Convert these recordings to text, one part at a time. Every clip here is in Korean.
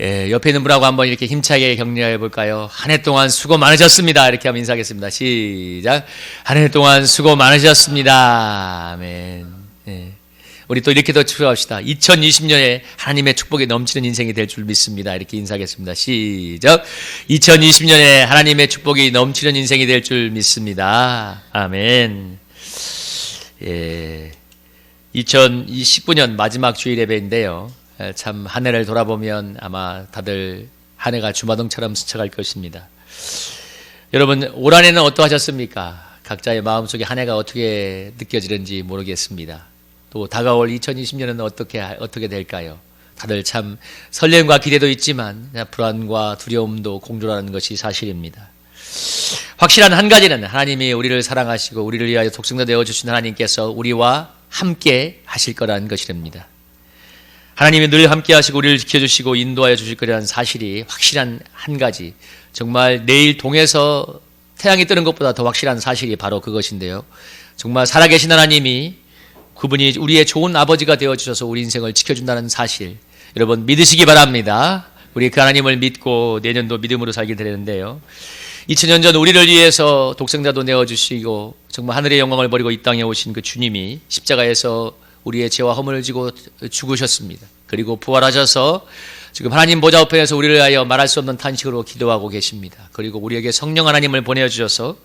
옆에 있는 분하고 한번 이렇게 힘차게 격려해 볼까요? 한 해 동안 수고 많으셨습니다. 이렇게 하면 인사하겠습니다. 시작. 한 해 동안 수고 많으셨습니다. 아멘. 우리 또 이렇게 더 축복합시다. 2020년에 하나님의 축복이 넘치는 인생이 될 줄 믿습니다. 이렇게 인사하겠습니다. 시작. 2020년에 하나님의 축복이 넘치는 인생이 될 줄 믿습니다. 아멘. 2019년 마지막 주일 예배인데요. 참 한 해를 돌아보면 아마 다들 한 해가 주마등처럼 스쳐갈 것입니다. 여러분, 올 한 해는 어떠하셨습니까? 각자의 마음속에 한 해가 어떻게 느껴지는지 모르겠습니다. 또 다가올 2020년은 어떻게 될까요? 다들 참 설렘과 기대도 있지만 불안과 두려움도 공존하는 것이 사실입니다. 확실한 한 가지는 하나님이 우리를 사랑하시고 우리를 위하여 독생자 되어주신 하나님께서 우리와 함께 하실 거라는 것이랍니다. 하나님이 늘 함께 하시고 우리를 지켜주시고 인도하여 주실 거라는 사실이 확실한 한 가지, 정말 내일 동에서 태양이 뜨는 것보다 더 확실한 사실이 바로 그것인데요. 정말 살아계신 하나님이 그분이 우리의 좋은 아버지가 되어주셔서 우리 인생을 지켜준다는 사실, 여러분 믿으시기 바랍니다. 우리 그 하나님을 믿고 내년도 믿음으로 살게 되는데요. 2000년 전 우리를 위해서 독생자도 내어주시고 정말 하늘의 영광을 버리고 이 땅에 오신 그 주님이 십자가에서 우리의 죄와 허물을 지고 죽으셨습니다. 그리고 부활하셔서 지금 하나님 보좌 우편에서 우리를 위하여 말할 수 없는 탄식으로 기도하고 계십니다. 그리고 우리에게 성령 하나님을 보내주셔서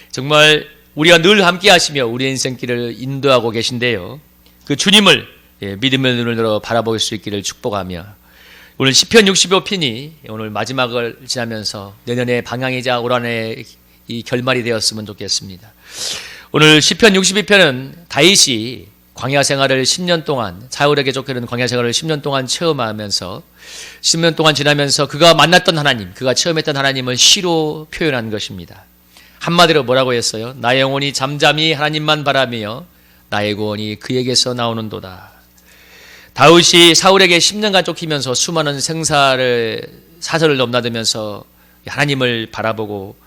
정말 우리가 늘 함께 하시며 우리의 인생길을 인도하고 계신데요. 그 주님을 믿음의 눈을 들어 바라볼 수 있기를 축복하며, 오늘 시편 65편이 오늘 마지막을 지나면서 내년의 방향이자 올 한 해의 이 결말이 되었으면 좋겠습니다. 오늘 시편 62편은 다윗이 광야 생활을 10년 동안, 사울에게 쫓기는 광야 생활을 10년 동안 체험하면서 10년 동안 지나면서 그가 만났던 하나님, 그가 체험했던 하나님을 시로 표현한 것입니다. 한마디로 뭐라고 했어요? 나의 영혼이 잠잠히 하나님만 바라며 나의 구원이 그에게서 나오는도다. 다윗이 사울에게 10년간 쫓기면서 수많은 사설을 넘나들면서 하나님을 바라보고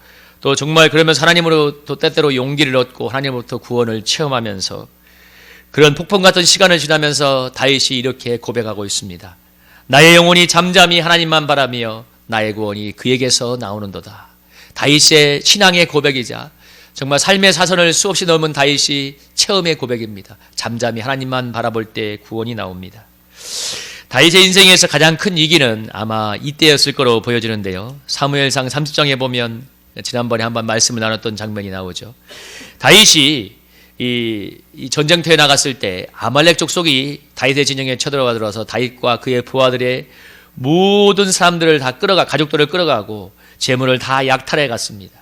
또 정말 그러면서 하나님으로 또 때때로 용기를 얻고 하나님으로부터 구원을 체험하면서 그런 폭풍 같은 시간을 지나면서 다윗이 이렇게 고백하고 있습니다. 나의 영혼이 잠잠히 하나님만 바라며 나의 구원이 그에게서 나오는도다. 다윗의 신앙의 고백이자 정말 삶의 사선을 수없이 넘은 다윗이 체험의 고백입니다. 잠잠히 하나님만 바라볼 때 구원이 나옵니다. 다윗의 인생에서 가장 큰 위기는 아마 이때였을 거로 보여지는데요. 사무엘상 30장에 보면 지난번에 한번 말씀을 나눴던 장면이 나오죠. 다윗이 이 전쟁터에 나갔을 때 아말렉 족속이 다윗의 진영에 쳐들어가서 다윗과 그의 부하들의 모든 사람들을 다 가족들을 끌어가고 재물을 다 약탈해 갔습니다.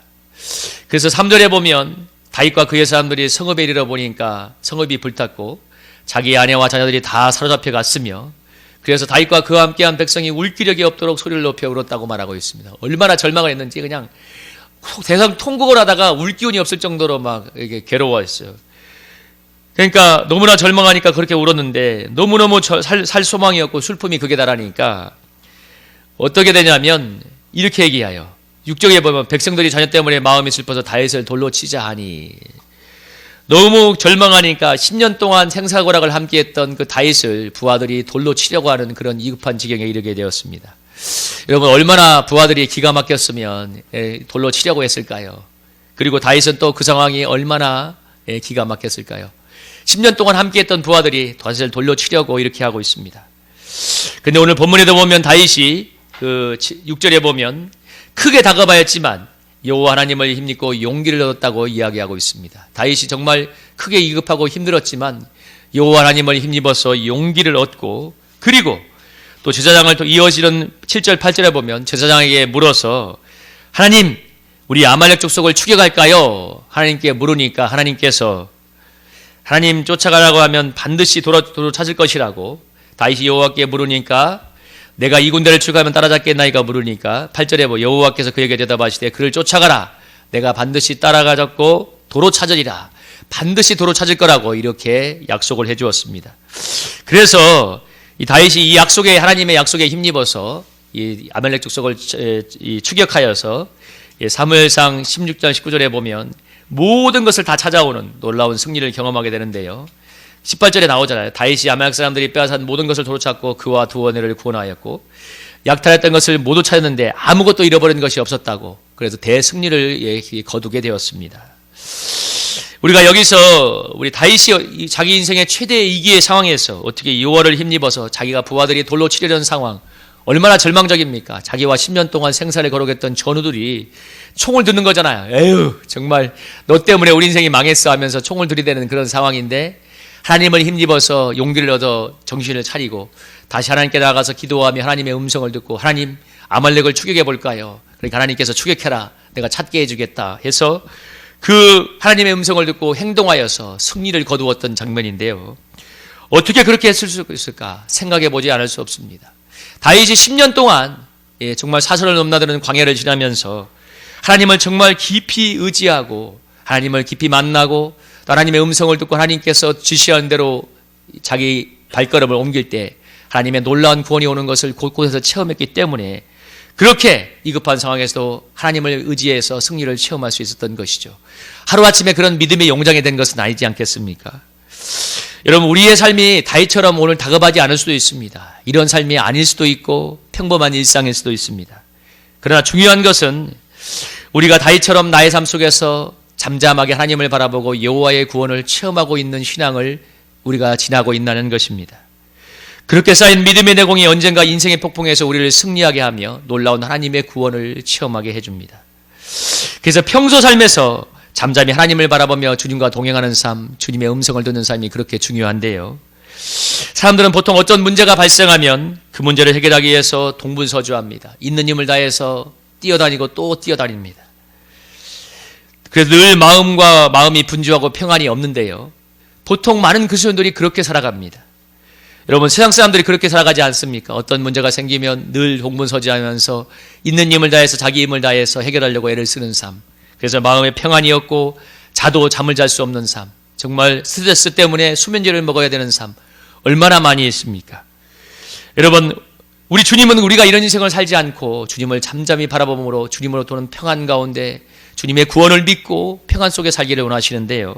그래서 3절에 보면 다윗과 그의 사람들이 성읍에 이르러 보니까 성읍이 불탔고 자기 아내와 자녀들이 다 사로잡혀 갔으며, 그래서 다윗과 그와 함께한 백성이 울 기력이 없도록 소리를 높여 울었다고 말하고 있습니다. 얼마나 절망을 했는지 그냥 대상 통곡을 하다가 울 기운이 없을 정도로 막 이게 괴로워했어요. 그러니까 너무나 절망하니까 그렇게 울었는데 너무너무 살 소망이 없고 슬픔이 극에 달하니까 어떻게 되냐면 이렇게 얘기해요. 6절에 보면 백성들이 자녀 때문에 마음이 슬퍼서 다윗을 돌로 치자 하니, 너무 절망하니까 10년 동안 생사고락을 함께했던 그 다윗을 부하들이 돌로 치려고 하는 그런 위급한 지경에 이르게 되었습니다. 여러분, 얼마나 부하들이 기가 막혔으면 돌로 치려고 했을까요? 그리고 다윗은 또 그 상황이 얼마나 기가 막혔을까요? 10년 동안 함께했던 부하들이 다윗을 돌로 치려고 이렇게 하고 있습니다. 근데 오늘 본문에도 보면 다윗이 그 6절에 보면 크게 다가봐였지만 여호와 하나님을 힘입고 용기를 얻었다고 이야기하고 있습니다. 다윗이 정말 크게 위급하고 힘들었지만 여호와 하나님을 힘입어서 용기를 얻고, 그리고 또 제사장을 또 이어지는 7절 8절에 보면 제사장에게 물어서 하나님, 우리 아말렉 족속을 추격할까요? 하나님께 물으니까 하나님께서 하나님 쫓아가라고 하면 반드시 도로 찾을 것이라고, 다윗이 여호와께 물으니까 내가 이 군대를 추격하면 따라잡겠나이까 물으니까 8절에 여호와께서 그에게 대답하시되 그를 쫓아가라. 내가 반드시 따라가졌고 도로 찾으리라. 반드시 도로 찾을 거라고 이렇게 약속을 해 주었습니다. 그래서 이 다윗이 이 약속에, 하나님의 약속에 힘입어서 이 아말렉 족속을 추격하여서 사무엘상 16장 19절에 보면 모든 것을 다 찾아오는 놀라운 승리를 경험하게 되는데요. 18절에 나오잖아요. 다윗이 아말렉 사람들이 빼앗은 모든 것을 도로찾고 그와 두 아내를 구원하였고 약탈했던 것을 모두 찾았는데 아무것도 잃어버린 것이 없었다고. 그래서 대승리를 거두게 되었습니다. 우리가 여기서 우리 다윗이 자기 인생의 최대 위기의 상황에서 어떻게 유월을 힘입어서 자기가 부하들이 돌로 치려는 상황, 얼마나 절망적입니까? 자기와 10년 동안 생사를 거룩했던 전우들이 총을 드는 거잖아요. 에휴, 정말 너 때문에 우리 인생이 망했어 하면서 총을 들이대는 그런 상황인데 하나님을 힘입어서 용기를 얻어 정신을 차리고 다시 하나님께 나아가서 기도하며 하나님의 음성을 듣고 하나님, 아말렉을 추격해 볼까요? 그러니까 하나님께서 추격해라, 내가 찾게 해주겠다 해서 그 하나님의 음성을 듣고 행동하여서 승리를 거두었던 장면인데요. 어떻게 그렇게 했을 수 있을까 생각해 보지 않을 수 없습니다. 다윗이 10년 동안 정말 사선을 넘나드는 광야를 지나면서 하나님을 정말 깊이 의지하고 하나님을 깊이 만나고 하나님의 음성을 듣고 하나님께서 지시한 대로 자기 발걸음을 옮길 때 하나님의 놀라운 구원이 오는 것을 곳곳에서 체험했기 때문에 그렇게 위급한 상황에서도 하나님을 의지해서 승리를 체험할 수 있었던 것이죠. 하루아침에 그런 믿음의 용장이 된 것은 아니지 않겠습니까? 여러분, 우리의 삶이 다윗처럼 오늘 다급하지 않을 수도 있습니다. 이런 삶이 아닐 수도 있고 평범한 일상일 수도 있습니다. 그러나 중요한 것은 우리가 다윗처럼 나의 삶 속에서 잠잠하게 하나님을 바라보고 여호와의 구원을 체험하고 있는 신앙을 우리가 지나고 있다는 것입니다. 그렇게 쌓인 믿음의 내공이 언젠가 인생의 폭풍에서 우리를 승리하게 하며 놀라운 하나님의 구원을 체험하게 해줍니다. 그래서 평소 삶에서 잠잠히 하나님을 바라보며 주님과 동행하는 삶, 주님의 음성을 듣는 삶이 그렇게 중요한데요. 사람들은 보통 어떤 문제가 발생하면 그 문제를 해결하기 위해서 동분서주합니다. 있는 힘을 다해서 뛰어다니고 또 뛰어다닙니다. 그래서 늘 마음이 분주하고 평안이 없는데요. 보통 많은 그리스도인들이 그렇게 살아갑니다. 여러분, 세상 사람들이 그렇게 살아가지 않습니까? 어떤 문제가 생기면 늘 동분서주하면서 있는 힘을 다해서 자기 힘을 다해서 해결하려고 애를 쓰는 삶. 그래서 마음에 평안이 없고 자도 잠을 잘 수 없는 삶. 정말 스트레스 때문에 수면제를 먹어야 되는 삶. 얼마나 많이 있습니까? 여러분, 우리 주님은 우리가 이런 인생을 살지 않고 주님을 잠잠히 바라봄으로 주님으로 도는 평안 가운데 주님의 구원을 믿고 평안 속에 살기를 원하시는데요.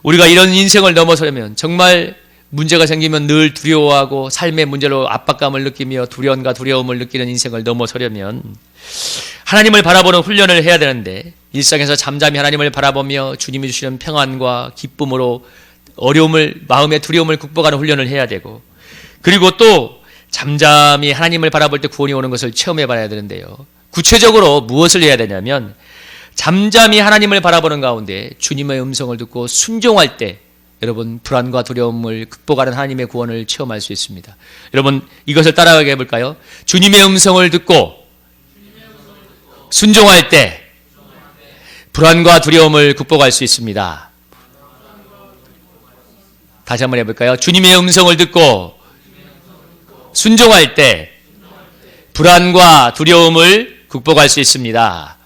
우리가 이런 인생을 넘어서려면 정말 문제가 생기면 늘 두려워하고 삶의 문제로 압박감을 느끼며 두려움과 두려움을 느끼는 인생을 넘어서려면 하나님을 바라보는 훈련을 해야 되는데 일상에서 잠잠히 하나님을 바라보며 주님이 주시는 평안과 기쁨으로 마음의 두려움을 극복하는 훈련을 해야 되고 그리고 또 잠잠히 하나님을 바라볼 때 구원이 오는 것을 체험해 봐야 되는데요. 구체적으로 무엇을 해야 되냐면 잠잠히 하나님을 바라보는 가운데 주님의 음성을 듣고 순종할 때 여러분 불안과 두려움을 극복하는 하나님의 구원을 체험할 수 있습니다. 여러분 이것을 따라가게 해볼까요? 주님의 음성을 듣고 순종할 때 불안과 두려움을 극복할 수 있습니다. 다시 한번 해볼까요? 주님의 음성을 듣고 순종할 때 불안과 두려움을 극복할 수 있습니다.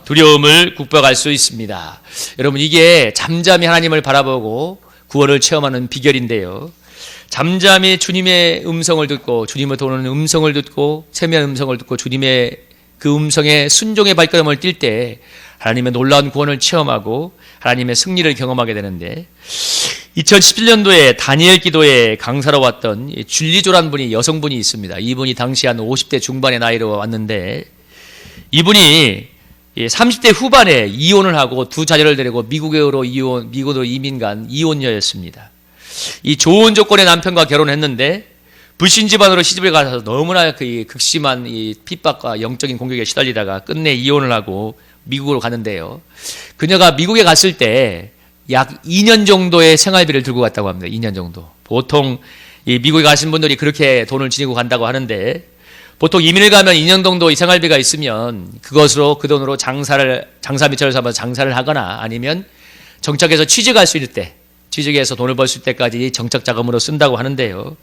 두려움을 극복할 수 있습니다. 여러분 이게 잠잠히 하나님을 바라보고 구원을 체험하는 비결인데요. 잠잠히 주님의 음성을 듣고 주님을 도우는 음성을 듣고 세미한 음성을 듣고 주님의 그 음성에 순종의 발걸음을 뛸 때 하나님의 놀라운 구원을 체험하고 하나님의 승리를 경험하게 되는데 2017년도에 다니엘 기도에 강사로 왔던 줄리조란 분이 여성분이 있습니다. 이분이 당시 한 50대 중반의 나이로 왔는데 이분이 30대 후반에 이혼을 하고 두 자녀를 데리고 미국으로 이민 간 이혼녀였습니다. 이 좋은 조건의 남편과 결혼했는데 불신 집안으로 시집을 가서 너무나 그 극심한 이 핍박과 영적인 공격에 시달리다가 끝내 이혼을 하고 미국으로 가는데요. 그녀가 미국에 갔을 때 약 2년 정도의 생활비를 들고 갔다고 합니다. 2년 정도. 보통 이 미국에 가신 분들이 그렇게 돈을 지니고 간다고 하는데 보통 이민을 가면 2년 정도 이 생활비가 있으면 그것으로 그 돈으로 장사 미처를 삼아서 장사를 하거나 아니면 정착해서 취직할 수 있을 때 취직해서 돈을 벌 수 있을 때까지 정착 자금으로 쓴다고 하는데요.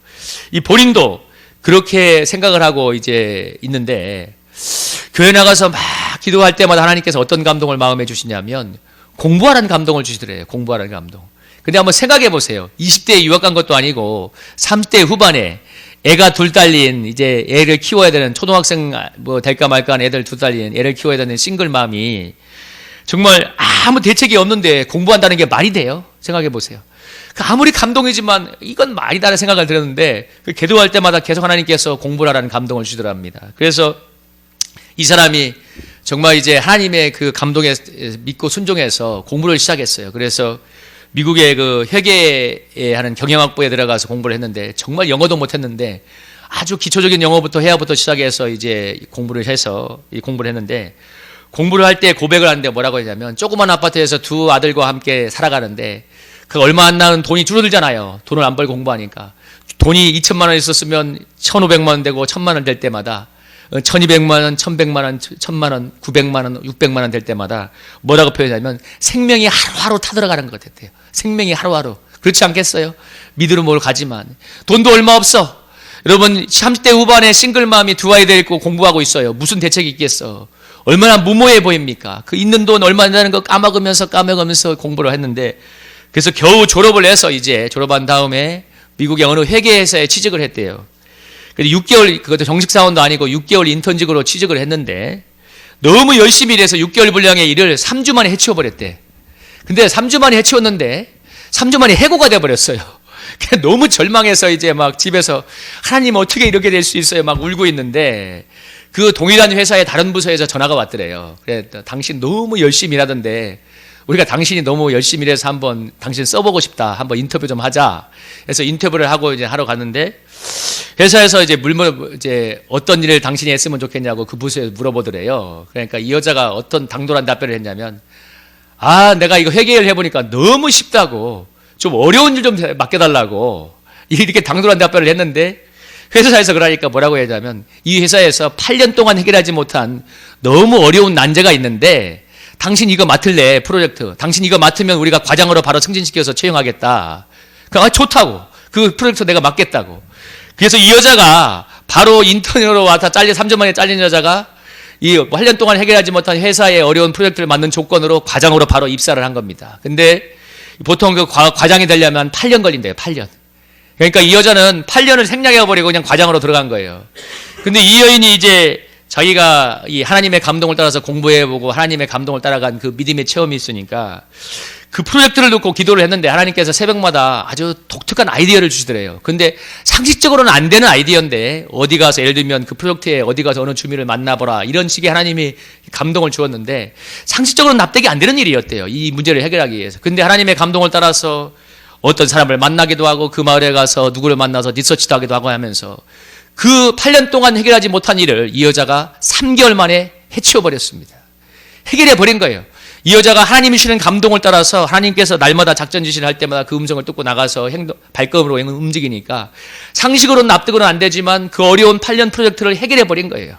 이 본인도 그렇게 생각을 하고 이제 있는데 교회 나가서 막 기도할 때마다 하나님께서 어떤 감동을 마음에 주시냐면 공부하라는 감동을 주시더래요. 공부하라는 감동. 근데 한번 생각해 보세요. 20대에 유학 간 것도 아니고 30대 후반에 애가 둘 딸린 이제 애를 키워야 되는 초등학생 뭐 될까 말까 하는 애들 둘 딸린 애를 키워야 되는 싱글맘이 정말 아무 대책이 없는데 공부한다는 게 말이 돼요? 생각해 보세요. 아무리 감동이지만 이건 아니다라는 생각을 들었는데 기도할 때마다 계속 하나님께서 공부를 하라는 감동을 주시더랍니다. 그래서 이 사람이 정말 이제 하나님의 그 감동에 믿고 순종해서 공부를 시작했어요. 그래서 미국의 그 회계에 하는 경영학부에 들어가서 공부를 했는데 정말 영어도 못했는데 아주 기초적인 영어부터 회화부터 시작해서 이제 공부를 했는데 공부를 할 때 고백을 하는데 뭐라고 했냐면 조그만 아파트에서 두 아들과 함께 살아가는데 그 얼마 안 나는 돈이 줄어들잖아요. 돈을 안 벌고 공부하니까. 돈이 2천만 원 있었으면 1,500만 원 되고 1,000만 원 될 때마다 1,200만 원, 1,100만 원, 1,000만 원, 900만 원, 600만 원 될 때마다 뭐라고 표현하냐면 생명이 하루하루 타들어가는 것 같아요. 생명이 하루하루. 그렇지 않겠어요? 믿으러 뭘 가지만. 돈도 얼마 없어. 여러분 30대 후반에 싱글맘이 두 아이들 있고 공부하고 있어요. 무슨 대책이 있겠어. 얼마나 무모해 보입니까? 그 있는 돈 얼마 된다는 거 까먹으면서 공부를 했는데 그래서 겨우 졸업을 해서 이제 졸업한 다음에 미국의 어느 회계회사에 취직을 했대요. 그래서 6개월, 그것도 정식 사원도 아니고 6개월 인턴직으로 취직을 했는데 너무 열심히 일해서 6개월 분량의 일을 3주 만에 해치워버렸대. 근데 3주 만에 해치웠는데 3주 만에 해고가 돼버렸어요. 너무 절망해서 이제 막 집에서 하나님 어떻게 이렇게 될 수 있어요? 막 울고 있는데 그 동일한 회사의 다른 부서에서 전화가 왔더래요. 그래, 당신 너무 열심히 일하던데 우리가 당신이 너무 열심히 일해서 한번 당신 써보고 싶다. 한번 인터뷰 좀 하자. 그래서 인터뷰를 하고 이제 하러 갔는데 회사에서 이제 어떤 일을 당신이 했으면 좋겠냐고 그 부서에 물어보더래요. 그러니까 이 여자가 어떤 당돌한 답변을 했냐면 내가 이거 회계를 해보니까 너무 쉽다고 좀 어려운 일 좀 맡겨달라고 이렇게 당돌한 답변을 했는데 회사에서 그러니까 뭐라고 했냐면 이 회사에서 8년 동안 해결하지 못한 너무 어려운 난제가 있는데 당신 이거 맡을래 프로젝트. 당신 이거 맡으면 우리가 과장으로 바로 승진시켜서 채용하겠다. 좋다고. 그 프로젝트 내가 맡겠다고. 그래서 이 여자가 바로 인턴으로 와서 3주 만에 잘린 여자가 이 8년 동안 해결하지 못한 회사의 어려운 프로젝트를 맡는 조건으로 과장으로 바로 입사를 한 겁니다. 근데 보통 그 과장이 되려면 8년 걸린대요. 8년. 그러니까 이 여자는 8년을 생략해버리고 그냥 과장으로 들어간 거예요. 근데 이 여인이 이제 자기가 이 하나님의 감동을 따라서 공부해보고 하나님의 감동을 따라간 그 믿음의 체험이 있으니까 그 프로젝트를 놓고 기도를 했는데 하나님께서 새벽마다 아주 독특한 아이디어를 주시더래요. 근데 상식적으로는 안 되는 아이디어인데 어디 가서 예를 들면 그 프로젝트에 어디 가서 어느 주민을 만나보라 이런 식의 하나님이 감동을 주었는데 상식적으로는 납득이 안 되는 일이었대요. 이 문제를 해결하기 위해서. 근데 하나님의 감동을 따라서 어떤 사람을 만나기도 하고 그 마을에 가서 누구를 만나서 리서치도 하기도 하고 하면서 그 8년 동안 해결하지 못한 일을 이 여자가 3개월 만에 해치워버렸습니다. 해결해 버린 거예요. 이 여자가 하나님이 주시는 감동을 따라서 하나님께서 날마다 작전 지시를 할 때마다 그 음성을 듣고 나가서 발걸음으로 움직이니까 상식으로는 납득은 안 되지만 그 어려운 8년 프로젝트를 해결해 버린 거예요.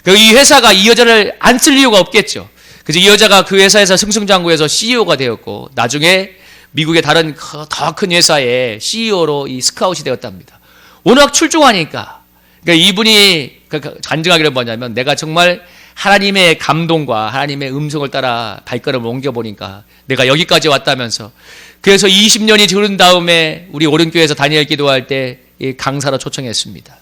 이 회사가 이 여자를 안 쓸 이유가 없겠죠. 그래서 이 여자가 그 회사에서 승승장구해서 CEO가 되었고 나중에 미국의 다른 더 큰 회사의 CEO로 이 스카웃이 되었답니다. 워낙 출중하니까. 그러니까 이분이 간증하기를 뭐냐면 내가 정말 하나님의 감동과 하나님의 음성을 따라 발걸음을 옮겨보니까 내가 여기까지 왔다면서 그래서 20년이 흐른 다음에 우리 오른교회에서 다니엘 기도할 때 강사로 초청했습니다.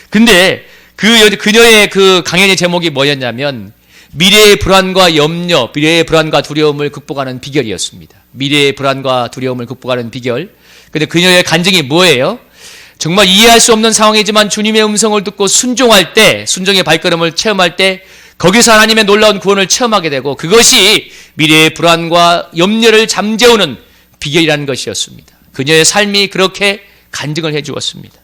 근데 그녀의 그 강연의 제목이 뭐였냐면 미래의 불안과 염려, 미래의 불안과 두려움을 극복하는 비결이었습니다. 미래의 불안과 두려움을 극복하는 비결. 근데 그녀의 간증이 뭐예요? 정말 이해할 수 없는 상황이지만 주님의 음성을 듣고 순종할 때, 순종의 발걸음을 체험할 때 거기서 하나님의 놀라운 구원을 체험하게 되고 그것이 미래의 불안과 염려를 잠재우는 비결이라는 것이었습니다. 그녀의 삶이 그렇게 간증을 해 주었습니다.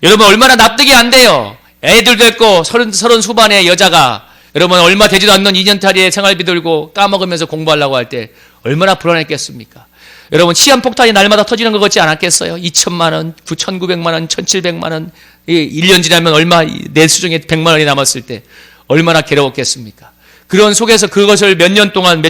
여러분 얼마나 납득이 안 돼요. 애들도 있고 서른 후반의 여자가 여러분 얼마 되지도 않는 2년짜리의 생활비 들고 까먹으면서 공부하려고 할 때 얼마나 불안했겠습니까? 여러분 시한폭탄이 날마다 터지는 것 같지 않았겠어요? 2천만 원, 9,900만 원, 1,700만 원 1년 지나면 얼마 내 수중에 100만 원이 남았을 때 얼마나 괴로웠겠습니까? 그런 속에서 그것을 몇 년 동안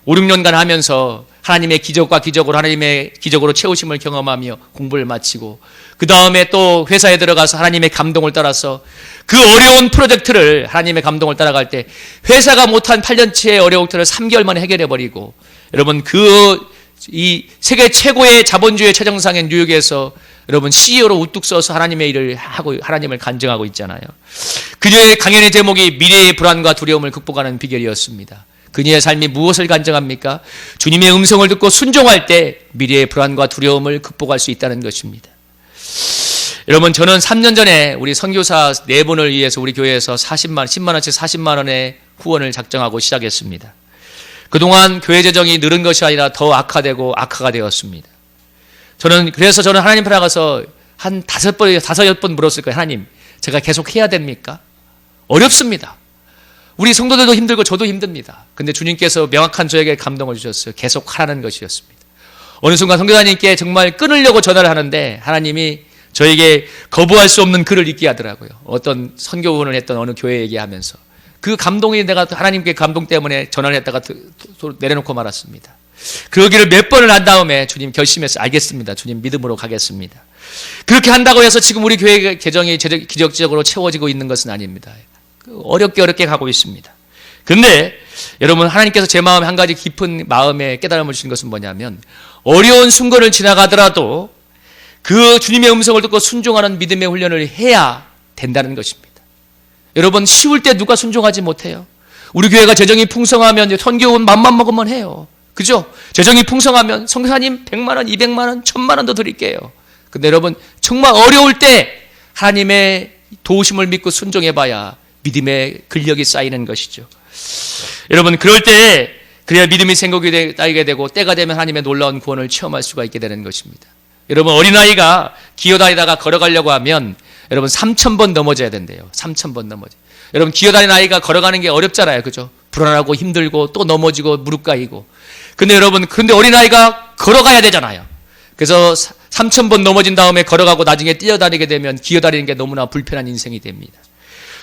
5, 6년간 하면서 하나님의 기적으로 채우심을 경험하며 공부를 마치고 그 다음에 또 회사에 들어가서 하나님의 감동을 따라서 그 어려운 프로젝트를 하나님의 감동을 따라갈 때 회사가 못한 8년치의 어려움들을 3개월 만에 해결해버리고 여러분 이 세계 최고의 자본주의 최정상인 뉴욕에서 여러분 CEO로 우뚝 서서 하나님의 일을 하고 하나님을 간증하고 있잖아요. 그녀의 강연의 제목이 미래의 불안과 두려움을 극복하는 비결이었습니다. 그녀의 삶이 무엇을 간증합니까? 주님의 음성을 듣고 순종할 때 미래의 불안과 두려움을 극복할 수 있다는 것입니다. 여러분, 저는 3년 전에 우리 선교사 4분을 위해서 우리 교회에서 10만 원씩 40만 원의 후원을 작정하고 시작했습니다. 그동안 교회 재정이 늘은 것이 아니라 더 악화되고 악화가 되었습니다. 그래서 저는 하나님 앞에 나가서 한 5번, 5번 물었을 거예요. 하나님, 제가 계속 해야 됩니까? 어렵습니다. 우리 성도들도 힘들고 저도 힘듭니다. 근데 주님께서 명확한 저에게 감동을 주셨어요. 계속 하라는 것이었습니다. 어느 순간 선교사님께 정말 끊으려고 전화를 하는데 하나님이 저에게 거부할 수 없는 글을 읽게 하더라고요. 어떤 선교훈을 했던 어느 교회 얘기하면서 그 감동이 내가 하나님께 감동 때문에 전화를 했다가 내려놓고 말았습니다. 그러기를 몇 번을 한 다음에 주님 결심했어요. 알겠습니다. 주님 믿음으로 가겠습니다. 그렇게 한다고 해서 지금 우리 교회 계정이 기적적으로 채워지고 있는 것은 아닙니다. 어렵게 가고 있습니다. 근데 여러분, 하나님께서 제 마음에 한 가지 깊은 마음에 깨달음을 주신 것은 뭐냐면 어려운 순간을 지나가더라도 그 주님의 음성을 듣고 순종하는 믿음의 훈련을 해야 된다는 것입니다. 여러분, 쉬울 때 누가 순종하지 못해요? 우리 교회가 재정이 풍성하면 선교원 맘만 먹으면 해요. 그죠? 재정이 풍성하면 선교사님 100만 원, 200만 원, 1000만 원도 드릴게요. 근데 여러분, 정말 어려울 때 하나님의 도우심을 믿고 순종해봐야 믿음의 근력이 쌓이는 것이죠. 여러분, 그럴 때 그래야 믿음이 생각이 쌓이게 되고 때가 되면 하나님의 놀라운 구원을 체험할 수가 있게 되는 것입니다. 여러분, 어린아이가 기어다니다가 걸어가려고 하면 여러분 3,000번 넘어져야 된대요. 3,000번 넘어져. 여러분, 기어다니는 아이가 걸어가는 게 어렵잖아요. 그죠? 불안하고 힘들고 또 넘어지고 무릎 까이고. 근데 여러분, 어린아이가 걸어가야 되잖아요. 그래서 3,000번 넘어진 다음에 걸어가고 나중에 뛰어다니게 되면 기어다니는 게 너무나 불편한 인생이 됩니다.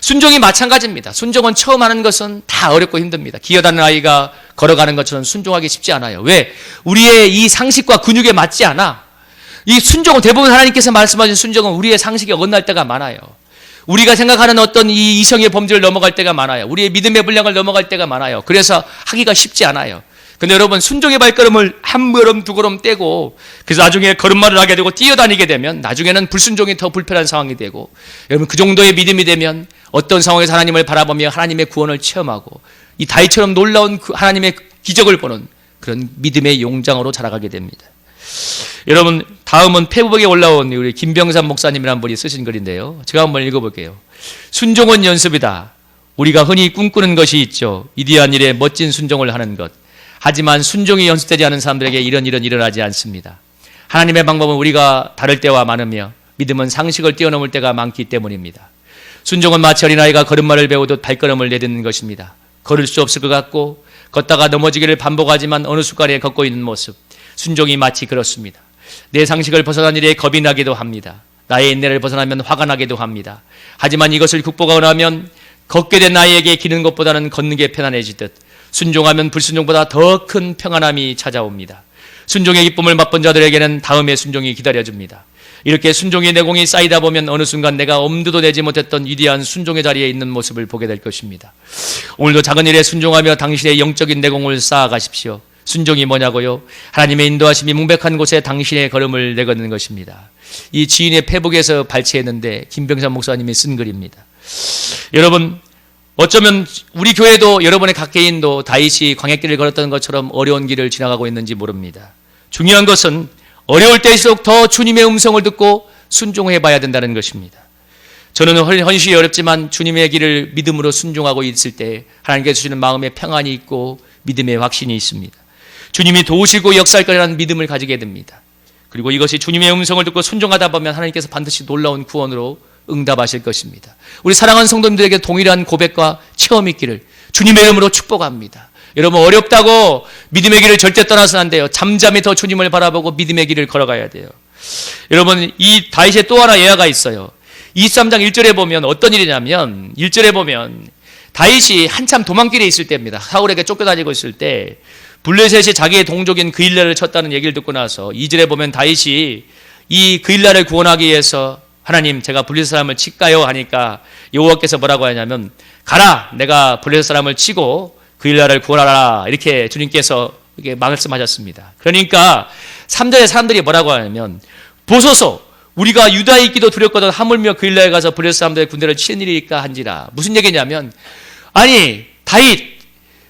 순종이 마찬가지입니다. 순종은 처음 하는 것은 다 어렵고 힘듭니다. 기어다니는 아이가 걸어가는 것처럼 순종하기 쉽지 않아요. 왜? 우리의 이 상식과 근육에 맞지 않아. 이 순종은 대부분 하나님께서 말씀하신 순종은 우리의 상식에 어긋날 때가 많아요. 우리가 생각하는 어떤 이 이성의 범죄를 넘어갈 때가 많아요. 우리의 믿음의 분량을 넘어갈 때가 많아요. 그래서 하기가 쉽지 않아요. 근데 여러분, 순종의 발걸음을 한 걸음 두 걸음 떼고 그래서 나중에 걸음마를 하게 되고 뛰어다니게 되면 나중에는 불순종이 더 불편한 상황이 되고, 여러분, 그 정도의 믿음이 되면 어떤 상황에서 하나님을 바라보며 하나님의 구원을 체험하고 이 다윗처럼 놀라운 하나님의 기적을 보는 그런 믿음의 용장으로 자라가게 됩니다. 여러분, 다음은 페북에 올라온 우리 김병삼 목사님이라는 분이 쓰신 글인데요. 제가 한번 읽어볼게요. 순종은 연습이다. 우리가 흔히 꿈꾸는 것이 있죠. 위대한 일에 멋진 순종을 하는 것. 하지만 순종이 연습되지 않은 사람들에게 이런 일은 일어나지 않습니다. 하나님의 방법은 우리가 다를 때와 많으며 믿음은 상식을 뛰어넘을 때가 많기 때문입니다. 순종은 마치 어린아이가 걸음마를 배우듯 발걸음을 내딛는 것입니다. 걸을 수 없을 것 같고 걷다가 넘어지기를 반복하지만 어느 순간에 걷고 있는 모습. 순종이 마치 그렇습니다. 내 상식을 벗어난 일에 겁이 나기도 합니다. 나의 인내를 벗어나면 화가 나기도 합니다. 하지만 이것을 극복하고 나면 걷게 된 나에게 기는 것보다는 걷는 게 편안해지듯 순종하면 불순종보다 더 큰 평안함이 찾아옵니다. 순종의 기쁨을 맛본 자들에게는 다음의 순종이 기다려줍니다. 이렇게 순종의 내공이 쌓이다 보면 어느 순간 내가 엄두도 내지 못했던 위대한 순종의 자리에 있는 모습을 보게 될 것입니다. 오늘도 작은 일에 순종하며 당신의 영적인 내공을 쌓아가십시오. 순종이 뭐냐고요? 하나님의 인도하심이 명백한 곳에 당신의 걸음을 내걷는 것입니다. 이 지인의 페북에서 발췌했는데 김병삼 목사님이 쓴 글입니다. 여러분, 어쩌면 우리 교회도 여러분의 각 개인도 다윗이 광야길을 걸었던 것처럼 어려운 길을 지나가고 있는지 모릅니다. 중요한 것은 어려울 때일수록 더 주님의 음성을 듣고 순종해 봐야 된다는 것입니다. 저는 헌신이 어렵지만 주님의 길을 믿음으로 순종하고 있을 때 하나님께서 주시는 마음에 평안이 있고 믿음의 확신이 있습니다. 주님이 도우시고 역사할 거라는 믿음을 가지게 됩니다. 그리고 이것이 주님의 음성을 듣고 순종하다 보면 하나님께서 반드시 놀라운 구원으로 응답하실 것입니다. 우리 사랑하는 성도님들에게 동일한 고백과 체험이 있기를 주님의 이름으로 축복합니다. 여러분, 어렵다고 믿음의 길을 절대 떠나서는 안 돼요. 잠잠히 더 주님을 바라보고 믿음의 길을 걸어가야 돼요. 여러분, 이 다윗의 또 하나 예화가 있어요. 23장 1절에 보면 어떤 일이냐면 1절에 보면 다윗이 한참 도망길에 있을 때입니다. 사울에게 쫓겨다니고 있을 때 블레셋이 자기의 동족인 그일라를 쳤다는 얘기를 듣고 나서 2절에 보면 다윗이 이 그일라를 구원하기 위해서 하나님, 제가 블레셋 사람을 칠까요? 하니까 여호와께서 뭐라고 하냐면 가라, 내가 블레셋 사람을 치고 그일라를 구원하라, 이렇게 주님께서 이렇게 말씀하셨습니다. 그러니까 3절에 사람들이 뭐라고 하냐면 보소서, 우리가 유다에 있기도 두렵거든 하물며 그일라에 가서 블레셋 사람들의 군대를 치는 일이니까 한지라. 무슨 얘기냐면, 아니 다윗,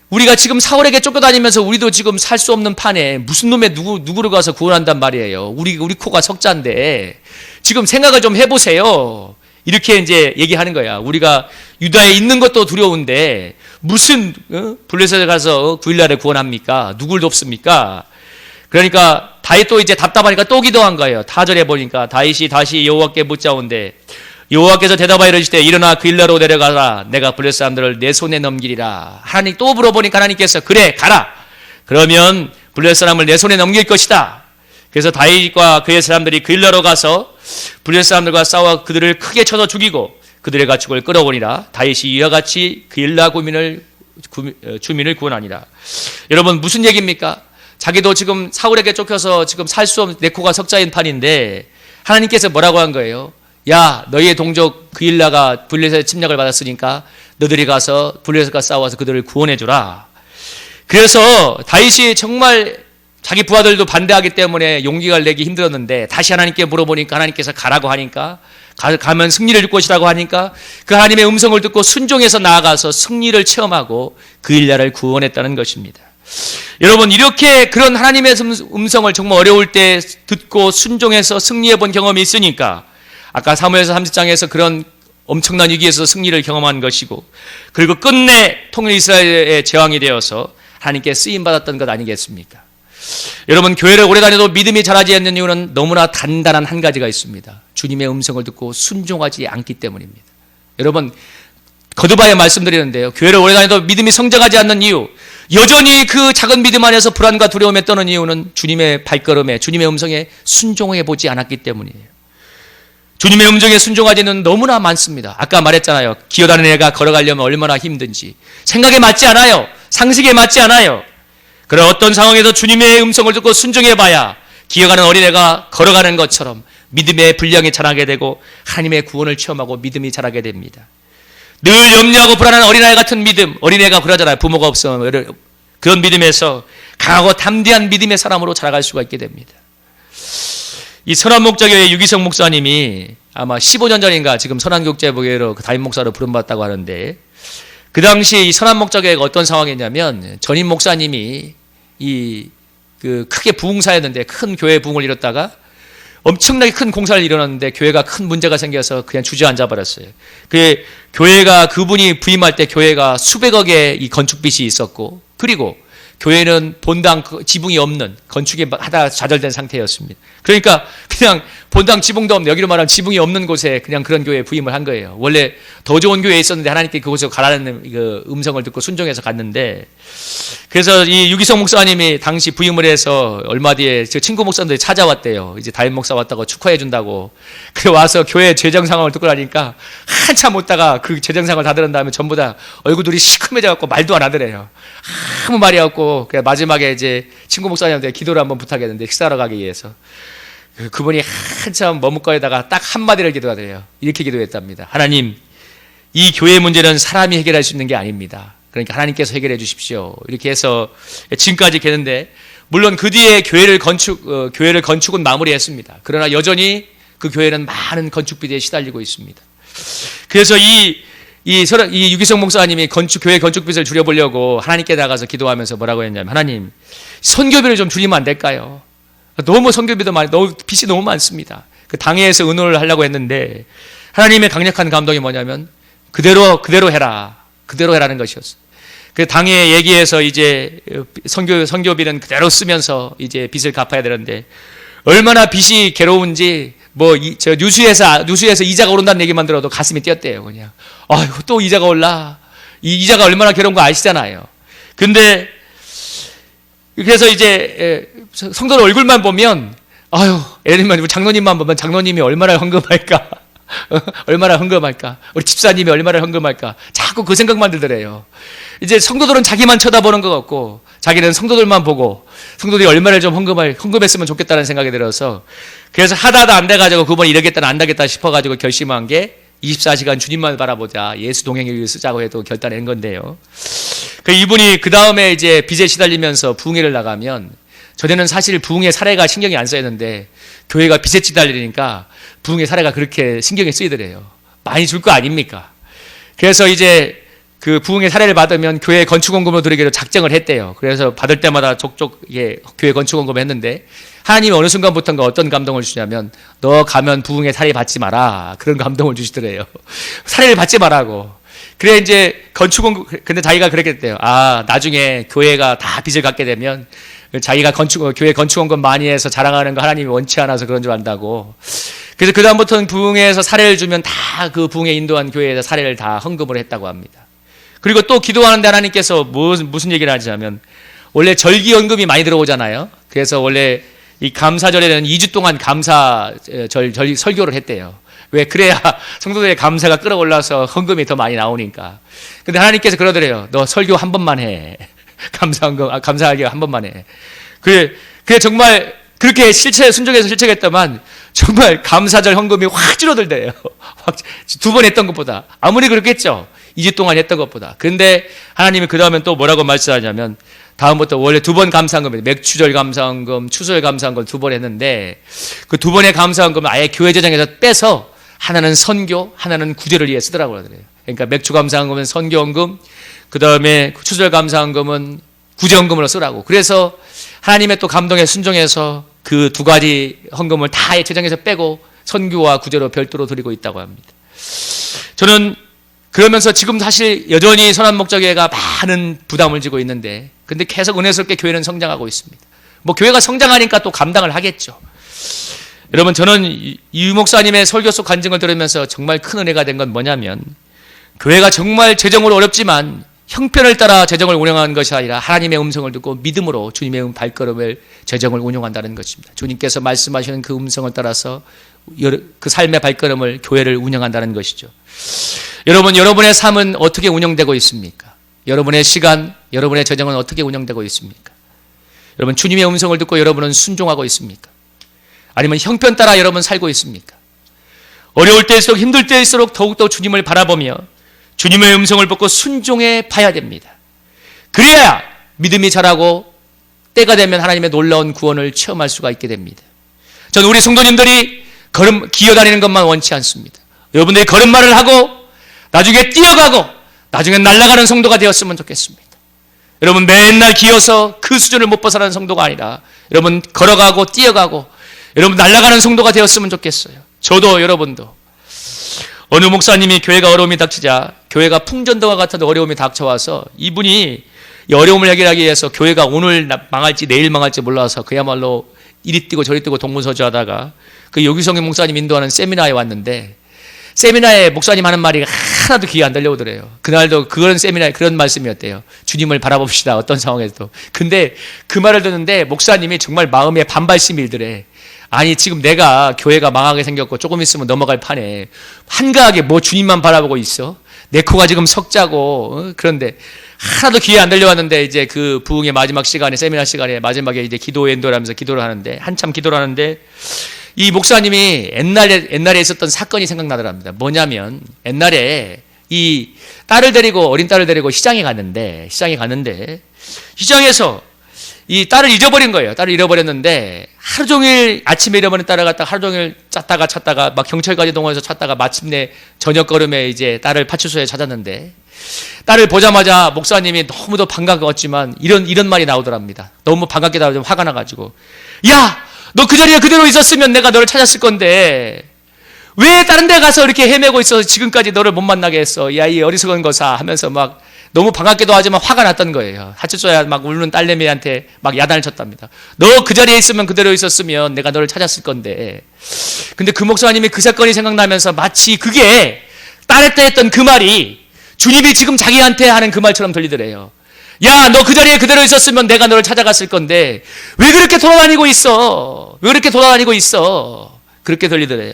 우리가 지금 사울에게 쫓겨다니면서 우리도 지금 살 수 없는 판에 무슨 놈의 누구를 가서 구원한단 말이에요. 우리 코가 석자인데 지금 생각을 좀 해보세요. 이렇게 이제 얘기하는 거야. 우리가 유다에 있는 것도 두려운데 무슨 블레셋에 가서 구일날에 구원합니까? 누굴 돕습니까? 그러니까 다윗도 이제 답답하니까 또 기도한 거예요. 4절에 보니까 다윗이 다시 여호와께 묻자온데 여호와께서 대답하여 이르시되 일어나 그일라로 내려가라. 내가 블레셋 사람들을 내 손에 넘기리라. 하나님 또 물어보니까 하나님께서 그래 가라. 그러면 블레셋 사람을 내 손에 넘길 것이다. 그래서 다윗과 그의 사람들이 그일라로 가서 블레셋 사람들과 싸워 그들을 크게 쳐서 죽이고 그들의 가축을 끌어오니라. 다윗이 이와 같이 그일라 주민을 구원하니라. 여러분 무슨 얘기입니까? 자기도 지금 사울에게 쫓겨서 지금 살 수 없는 내 코가 석자인 판인데 하나님께서 뭐라고 한 거예요? 야, 너희의 동족 그일라가 블레셋의 침략을 받았으니까 너들이 가서 블레셋과 싸워서 그들을 구원해 주라. 그래서 다윗이 정말 자기 부하들도 반대하기 때문에 용기가 내기 힘들었는데 다시 하나님께 물어보니까 하나님께서 가라고 하니까 가면 승리를 줄 것이라고 하니까 그 하나님의 음성을 듣고 순종해서 나아가서 승리를 체험하고 그일라를 구원했다는 것입니다. 여러분 이렇게 그런 하나님의 음성을 정말 어려울 때 듣고 순종해서 승리해 본 경험이 있으니까 아까 사무엘서 30장에서 그런 엄청난 위기에서 승리를 경험한 것이고 그리고 끝내 통일 이스라엘의 제왕이 되어서 하나님께 쓰임받았던 것 아니겠습니까? 여러분 교회를 오래 다녀도 믿음이 자라지 않는 이유는 너무나 단단한 한 가지가 있습니다. 주님의 음성을 듣고 순종하지 않기 때문입니다. 여러분 거듭하여 말씀드리는데요. 교회를 오래 다녀도 믿음이 성장하지 않는 이유 여전히 그 작은 믿음 안에서 불안과 두려움에 떠는 이유는 주님의 발걸음에 주님의 음성에 순종해 보지 않았기 때문이에요. 주님의 음성에 순종하지는 너무나 많습니다. 아까 말했잖아요. 기어다니는 애가 걸어가려면 얼마나 힘든지. 생각에 맞지 않아요. 상식에 맞지 않아요. 그런 어떤 상황에서 주님의 음성을 듣고 순종해봐야 기어가는 어린애가 걸어가는 것처럼 믿음의 분량이 자라게 되고 하나님의 구원을 체험하고 믿음이 자라게 됩니다. 늘 염려하고 불안한 어린아이 같은 믿음, 어린애가 그러잖아요. 부모가 없으면 그런 믿음에서 강하고 담대한 믿음의 사람으로 자라갈 수가 있게 됩니다. 이 선한목자교회 유기성 목사님이 아마 15년 전인가 지금 선한국제부교회로 담임 목사로 부름받았다고 하는데 그 당시 이 선한목자교회가 어떤 상황이었냐면 전임 목사님이 크게 부흥사였는데 큰 교회 부흥을 이뤘다가 엄청나게 큰 공사를 일어났는데 교회가 큰 문제가 생겨서 그냥 주저앉아 버렸어요. 그 교회가 그분이 부임할 때 교회가 수백억의 이 건축빚이 있었고 그리고 교회는 본당 지붕이 없는 건축이 하다 좌절된 상태였습니다. 그러니까 그냥 본당 지붕도 없는 여기로 말하면 지붕이 없는 곳에 그냥 그런 교회에 부임을 한 거예요. 원래 더 좋은 교회에 있었는데 하나님께 그곳에 가라는 그 음성을 듣고 순종해서 갔는데 그래서 이 유기성 목사님이 당시 부임을 해서 얼마 뒤에 제 친구 목사님들이 찾아왔대요. 이제 담임 목사 왔다고 축하해 준다고. 그래 와서 교회 재정 상황을 듣고 나니까 한참 못다가 그 재정 상황을 다 들은 다음에 전부 다 얼굴들이 시커매져 갖고 말도 안 하더래요. 아무 말이 없고 그래 마지막에 이제 친구 목사님한테 기도를 한번 부탁했는데 식사하러 가기 위해서 그분이 한참 머뭇거리다가 딱 한마디를 기도하더래요. 이렇게 기도했답니다. 하나님, 이 교회 문제는 사람이 해결할 수 있는 게 아닙니다. 그러니까 하나님께서 해결해 주십시오. 이렇게 해서 지금까지 계는데 물론 그 뒤에 교회를 건축은 마무리했습니다. 그러나 여전히 그 교회는 많은 건축비대에 시달리고 있습니다. 그래서 이 유기성 목사님이 교회 건축빚을 줄여보려고 하나님께 나가서 기도하면서 뭐라고 했냐면 하나님, 선교비를 좀 줄이면 안 될까요? 너무 선교비도 빚이 너무 많습니다. 그 당회에서 의논을 하려고 했는데 하나님의 강력한 감동이 뭐냐면 그대로 해라. 그대로 해라는 것이었어요. 그 당회 얘기해서 이제 선교비는 그대로 쓰면서 이제 빚을 갚아야 되는데 얼마나 빚이 괴로운지 저 뉴스에서 이자가 오른다는 얘기만 들어도 가슴이 뛰었대요. 그냥 아이고 또 이자가 올라. 이 이자가 얼마나 괴로운 거 아시잖아요. 근데 그래서 이제 성도들 얼굴만 보면 아유 예를 들면 장로님만 보면 장로님이 얼마나 헌금할까. 얼마나 헌금할까? 우리 집사님이 얼마나 헌금할까? 자꾸 그 생각만 들더래요. 이제 성도들은 자기만 쳐다보는 것 같고 자기는 성도들만 보고 성도들이 얼마나 좀 헌금했으면 좋겠다는 생각이 들어서 그래서 하다도 안 돼가지고 그분이 이러겠다 안 되겠다 싶어가지고 결심한 게 24시간 주님만 바라보자 예수 동행일기를 쓰자고 해도 결단한 건데요. 그 이분이 그 다음에 이제 빚에 시달리면서 부흥회를 나가면 전에는 사실 부흥회 사례가 신경이 안 쓰였는데 교회가 빚에 시달리니까 부흥회 사례가 그렇게 신경이 쓰이더래요. 많이 줄 거 아닙니까? 그래서 이제 그 부흥의 사례를 받으면 교회 건축원금으로 드리기로 작정을 했대요. 그래서 받을 때마다 족족 교회 건축원금을 했는데 하나님이 어느 순간부터인가 어떤 감동을 주냐면 너 가면 부흥의 사례 받지 마라. 그런 감동을 주시더래요. 사례를 받지 말라고. 그래 이제 건축원금, 근데 자기가 그렇게 했대요. 아, 나중에 교회가 다 빚을 갖게 되면 자기가 교회 건축원금 많이 해서 자랑하는 거 하나님이 원치 않아서 그런 줄 안다고. 그래서 그다음부터는 부흥회에서 사례를 주면 다 그 부흥회 인도한 교회에서 사례를 다 헌금을 했다고 합니다. 그리고 또 기도하는데 하나님께서 무슨 얘기를 하냐면 원래 절기연금이 많이 들어오잖아요. 그래서 원래 이 감사절에는 2주 동안 설교를 했대요. 왜? 그래야 성도들의 감사가 끌어올라서 헌금이 더 많이 나오니까. 근데 하나님께서 그러더래요. 너 설교 한 번만 해. 감사하게 한 번만 해. 그래 정말 그렇게 순종해서 실천했더만 정말 감사절 헌금이 확 줄어들대요. 두 번 했던 것보다. 아무리 그렇겠죠. 2주 동안 했던 것보다. 근데 하나님이 그 다음엔 또 뭐라고 말씀하냐면 다음부터 원래 2번 감사헌금, 맥추절 감사헌금, 추수절 감사헌금 2번 했는데 그 2번의 감사헌금을 아예 교회 재정에서 빼서 하나는 선교, 하나는 구제를 위해 쓰더라고요. 그러니까 맥추 감사헌금은 선교헌금, 그 다음에 추수절 감사헌금은 구제헌금으로 쓰라고. 그래서 하나님의 또 감동에 순종해서 그 2가지 헌금을 다 재정에서 빼고 선교와 구제로 별도로 드리고 있다고 합니다. 저는 그러면서 지금 사실 여전히 선한목자교회가 많은 부담을 지고 있는데 근데 계속 은혜스럽게 교회는 성장하고 있습니다. 뭐 교회가 성장하니까 또 감당을 하겠죠. 여러분 저는 이 목사님의 설교 속 간증을 들으면서 정말 큰 은혜가 된 건 뭐냐면 교회가 정말 재정으로 어렵지만 형편을 따라 재정을 운영하는 것이 아니라 하나님의 음성을 듣고 믿음으로 주님의 발걸음을 재정을 운영한다는 것입니다. 주님께서 말씀하시는 그 음성을 따라서 그 삶의 발걸음을 교회를 운영한다는 것이죠. 여러분, 여러분의 삶은 어떻게 운영되고 있습니까? 여러분의 시간, 여러분의 재정은 어떻게 운영되고 있습니까? 여러분, 주님의 음성을 듣고 여러분은 순종하고 있습니까? 아니면 형편 따라 여러분 살고 있습니까? 어려울 때일수록 힘들 때일수록 더욱더 주님을 바라보며 주님의 음성을 듣고 순종해 봐야 됩니다. 그래야 믿음이 자라고 때가 되면 하나님의 놀라운 구원을 체험할 수가 있게 됩니다. 저는 우리 성도님들이 기어다니는 것만 원치 않습니다. 여러분들이 걸음마를 하고 나중에 뛰어가고 나중에 날아가는 성도가 되었으면 좋겠습니다. 여러분 맨날 기어서 그 수준을 못 벗어나는 성도가 아니라 여러분 걸어가고 뛰어가고 여러분 날아가는 성도가 되었으면 좋겠어요. 저도 여러분도. 어느 목사님이 교회가 어려움이 닥치자 교회가 풍전등과 같은 어려움이 닥쳐와서 이분이 이 어려움을 해결하기 위해서 교회가 오늘 망할지 내일 망할지 몰라서 그야말로 이리 뛰고 저리 뛰고 동문서주하다가 그 여기성의 목사님 인도하는 세미나에 왔는데 세미나에 목사님 하는 말이 하나도 귀에 안 들려오더래요. 그날도 그런 세미나에 그런 말씀이었대요. 주님을 바라봅시다. 어떤 상황에서도. 근데 그 말을 듣는데 목사님이 정말 마음에 반발심이 일더래. 아니 지금 내가 교회가 망하게 생겼고 조금 있으면 넘어갈 판에 한가하게 뭐 주님만 바라보고 있어? 내 코가 지금 석자고 그런데 하나도 귀에 안 들려왔는데 이제 그 부흥의 마지막 시간에 세미나 시간에 마지막에 이제 기도 엔도를 하면서 기도를 하는데 한참 기도를 하는데 이 목사님이 옛날에 있었던 사건이 생각나더랍니다. 뭐냐면 옛날에 이 딸을 데리고 어린 딸을 데리고 시장에 갔는데 시장에서 이 딸을 잊어버린 거예요. 딸을 잃어버렸는데 하루 종일 아침에 잃어버린 딸을 갖다가 하루 종일 찾다가 막 경찰까지 동원해서 찾다가 마침내 저녁 걸음에 이제 딸을 파출소에 찾았는데 딸을 보자마자 목사님이 너무도 반가웠지만 이런 말이 나오더랍니다. 너무 반갑게 나오면 화가 나가지고 야! 너 그 자리에 그대로 있었으면 내가 너를 찾았을 건데 왜 다른 데 가서 이렇게 헤매고 있어서 지금까지 너를 못 만나게 했어? 야, 이 어리석은 거사 하면서 막 너무 반갑기도 하지만 화가 났던 거예요. 파출소에 막 울는 딸내미한테 막 야단을 쳤답니다. 너 그 자리에 있으면 그대로 있었으면 내가 너를 찾았을 건데. 근데 그 목사님이 그 사건이 생각나면서 마치 그게 딸한테 했던 그 말이 주님이 지금 자기한테 하는 그 말처럼 들리더래요. 야, 너 그 자리에 그대로 있었으면 내가 너를 찾아갔을 건데 왜 그렇게 돌아다니고 있어? 왜 그렇게 돌아다니고 있어? 그렇게 들리더래요.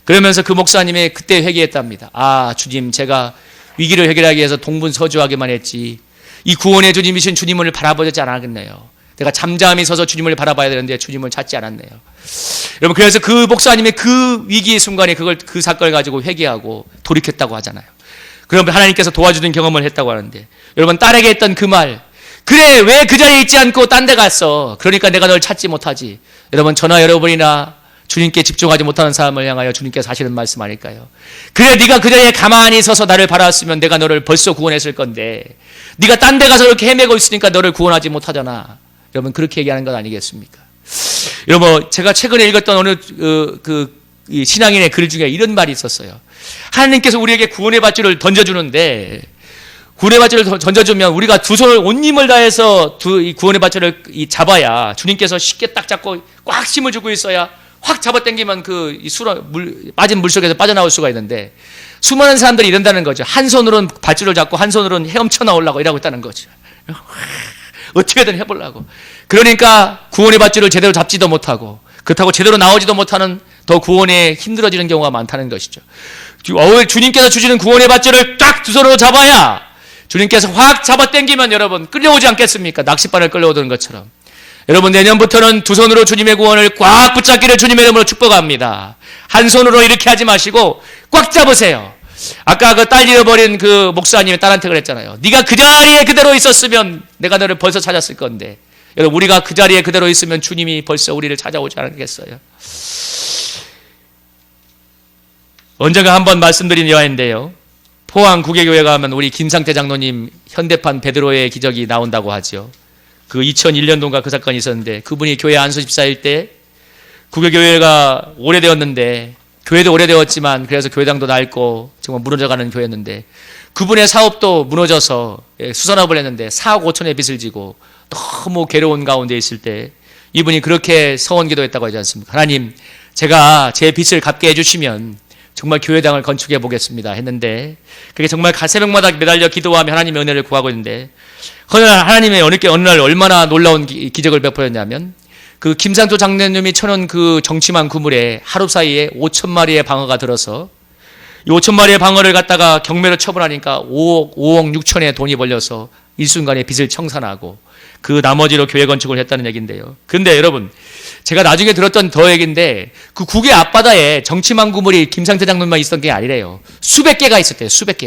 그러면서 그 목사님이 그때 회개했답니다. 아, 주님, 제가 위기를 해결하기 위해서 동분서주하기만 했지 이 구원의 주님이신 주님을 바라보지 않았겠네요. 내가 잠잠히 서서 주님을 바라봐야 되는데 주님을 찾지 않았네요. 여러분, 그래서 그 목사님이 그 위기의 순간에 그 사건을 가지고 회개하고 돌이켰다고 하잖아요. 그러면 하나님께서 도와주는 경험을 했다고 하는데 여러분, 딸에게 했던 그 말, 그래 왜 그 자리에 있지 않고 딴 데 갔어? 그러니까 내가 널 찾지 못하지. 여러분, 저나 여러분이나 주님께 집중하지 못하는 사람을 향하여 주님께서 하시는 말씀 아닐까요? 그래 네가 그 자리에 가만히 서서 나를 바라봤으면 내가 너를 벌써 구원했을 건데 네가 딴 데 가서 이렇게 헤매고 있으니까 너를 구원하지 못하잖아. 여러분 그렇게 얘기하는 것 아니겠습니까? 여러분 제가 최근에 읽었던 어느 이 신앙인의 글 중에 이런 말이 있었어요. 하나님께서 우리에게 구원의 밧줄을 던져주는데 구원의 밧줄을 던져주면 우리가 두 손을 온 힘을 다해서 이 구원의 밧줄을 잡아야 주님께서 쉽게 딱 잡고 꽉 힘을 주고 있어야 확 잡아당기면 빠진 물속에서 빠져나올 수가 있는데 수많은 사람들이 이런다는 거죠. 한 손으로는 밧줄을 잡고 한 손으로는 헤엄쳐 나오려고 이러고 있다는 거죠. 어떻게든 해보려고. 그러니까 구원의 밧줄을 제대로 잡지도 못하고 그렇다고 제대로 나오지도 못하는 더 구원에 힘들어지는 경우가 많다는 것이죠. 주님께서 주시는 구원의 밧줄을 딱 두 손으로 잡아야 주님께서 확 잡아당기면 여러분 끌려오지 않겠습니까? 낚싯바늘 끌려오던 것처럼. 여러분 내년부터는 두 손으로 주님의 구원을 꽉 붙잡기를 주님의 이름으로 축복합니다. 한 손으로 이렇게 하지 마시고 꽉 잡으세요. 아까 그 딸 잃어버린 그 목사님이 딸한테 그랬잖아요. 네가 그 자리에 그대로 있었으면 내가 너를 벌써 찾았을 건데. 여러분 우리가 그 자리에 그대로 있으면 주님이 벌써 우리를 찾아오지 않겠어요? 언젠가 한번 말씀드린 여인인데요. 포항 구계교회 가면 우리 김상태 장로님 현대판 베드로의 기적이 나온다고 하죠. 그 2001년도인가 그 사건이 있었는데 그분이 교회 안수 집사일 때 구계교회가 오래되었는데 교회도 오래되었지만 그래서 교회당도 낡고 정말 무너져가는 교회였는데 그분의 사업도 무너져서 수산업을 했는데 4억 5천의 빚을 지고 너무 괴로운 가운데 있을 때 이분이 그렇게 서원 기도했다고 하지 않습니까? 하나님 제가 제 빚을 갚게 해주시면 정말 교회당을 건축해 보겠습니다 했는데 그게 정말 새벽마다 매달려 기도하며 하나님의 은혜를 구하고 있는데 하나님의 어느 날 얼마나 놀라운 기적을 베풀었냐면 그 김상조 장로님이 쳐놓은 그 정치망 구물에 하루 사이에 5,000마리의 방어가 들어서 이 5,000마리의 방어를 갖다가 경매로 처분하니까 5억 6천의 돈이 벌려서 일순간에 빚을 청산하고 그 나머지로 교회 건축을 했다는 얘기인데요. 근데 여러분 제가 나중에 들었던 더 얘기인데 그 국외 앞바다에 정치망 구물이 김상태 장로님만 있었던 게 아니래요. 수백 개가 있었대요. 수백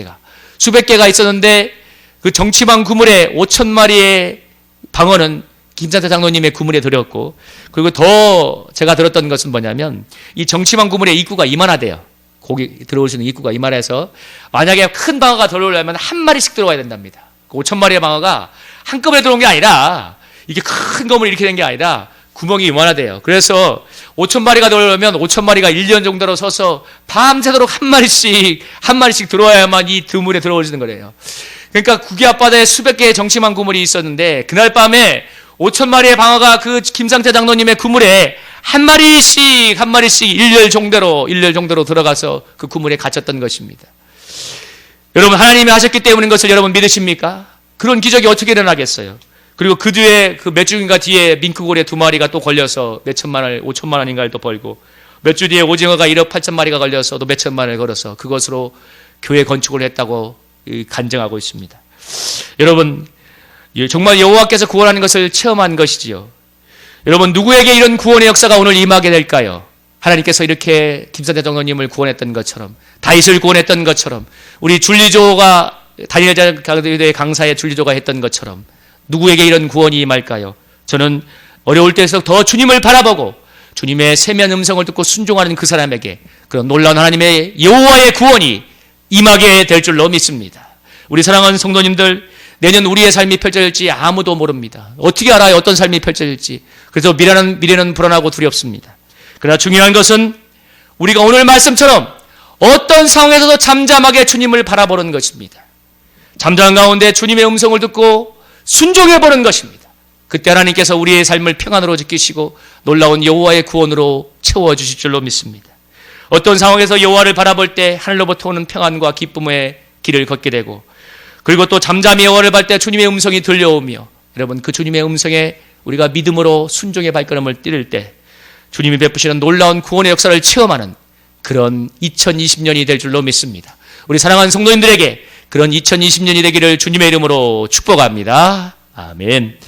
개가 있었는데 그 정치망 구물에 5,000마리의 방어는 김상태 장로님의 구물에 들었고 그리고 더 제가 들었던 것은 뭐냐면 이 정치망 구물의 입구가 이만하대요. 거기 들어올 수 있는 입구가 이만해서 만약에 큰 방어가 들어오려면 한 마리씩 들어와야 된답니다. 5,000마리의 방어가 한꺼번에 들어온 게 아니라 이게 큰 건물이 이렇게 된 게 아니라 구멍이 이만하대요. 그래서 5,000마리가 들어오려면 5,000마리가 1년 정도로 서서 밤새도록 한 마리씩 들어와야만 이 드물에 들어올 수 있는 거래요. 그러니까 국외 앞바다에 수백 개의 정치망 구물이 있었는데 그날 밤에 5,000마리의 방어가 그 김상태 장로님의 구물에 한 마리씩 일렬 정도로 들어가서 그 구물에 갇혔던 것입니다. 여러분 하나님이 하셨기 때문인 것을 여러분 믿으십니까? 그런 기적이 어떻게 일어나겠어요? 그리고 그 뒤에 그 몇 주인가 뒤에 밍크고래 2마리가 또 걸려서 몇 천만 원, 5천만 원인가를 또 벌고 몇 주 뒤에 오징어가 1억 8천 마리가 걸려서 또 몇 천만 원을 걸어서 그것으로 교회 건축을 했다고 간증하고 있습니다. 여러분 정말 여호와께서 구원하는 것을 체험한 것이지요. 여러분 누구에게 이런 구원의 역사가 오늘 임하게 될까요? 하나님께서 이렇게 김상태 장로님을 구원했던 것처럼 다윗을 구원했던 것처럼 우리 줄리조가 다니엘 강사의 줄리조가 했던 것처럼 누구에게 이런 구원이 임할까요? 저는 어려울 때에서 더 주님을 바라보고 주님의 세미한 음성을 듣고 순종하는 그 사람에게 그런 놀라운 하나님의 여호와의 구원이 임하게 될 줄로 믿습니다. 우리 사랑하는 성도님들 내년 우리의 삶이 펼쳐질지 아무도 모릅니다. 어떻게 알아요? 어떤 삶이 펼쳐질지. 그래서 미래는 불안하고 두렵습니다. 그러나 중요한 것은 우리가 오늘 말씀처럼 어떤 상황에서도 잠잠하게 주님을 바라보는 것입니다. 잠잠한 가운데 주님의 음성을 듣고 순종해보는 것입니다. 그때 하나님께서 우리의 삶을 평안으로 지키시고 놀라운 여호와의 구원으로 채워주실 줄로 믿습니다. 어떤 상황에서 여호와를 바라볼 때 하늘로부터 오는 평안과 기쁨의 길을 걷게 되고 그리고 또 잠잠히 여호와를 볼 때 주님의 음성이 들려오며 여러분 그 주님의 음성에 우리가 믿음으로 순종의 발걸음을 뛸 때 주님이 베푸시는 놀라운 구원의 역사를 체험하는 그런 2020년이 될 줄로 믿습니다. 우리 사랑하는 성도님들에게 그런 2020년이 되기를 주님의 이름으로 축복합니다. 아멘.